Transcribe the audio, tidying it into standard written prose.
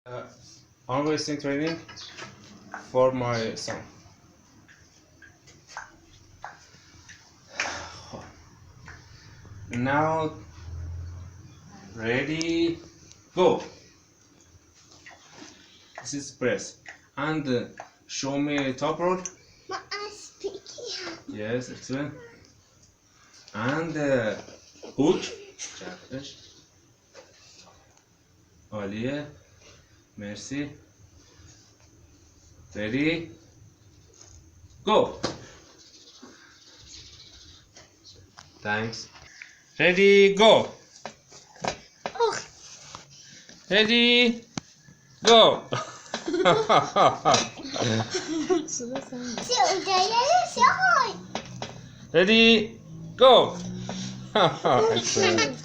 Uh, Ongoing training for my son. Now, ready, go. This is press. And show me top roll. Yes, excellent. And hook. چرخش. عالیه. مرسی. Ready, go. Thanks. Ready, go. Ready, go. Ready, go. Excellent.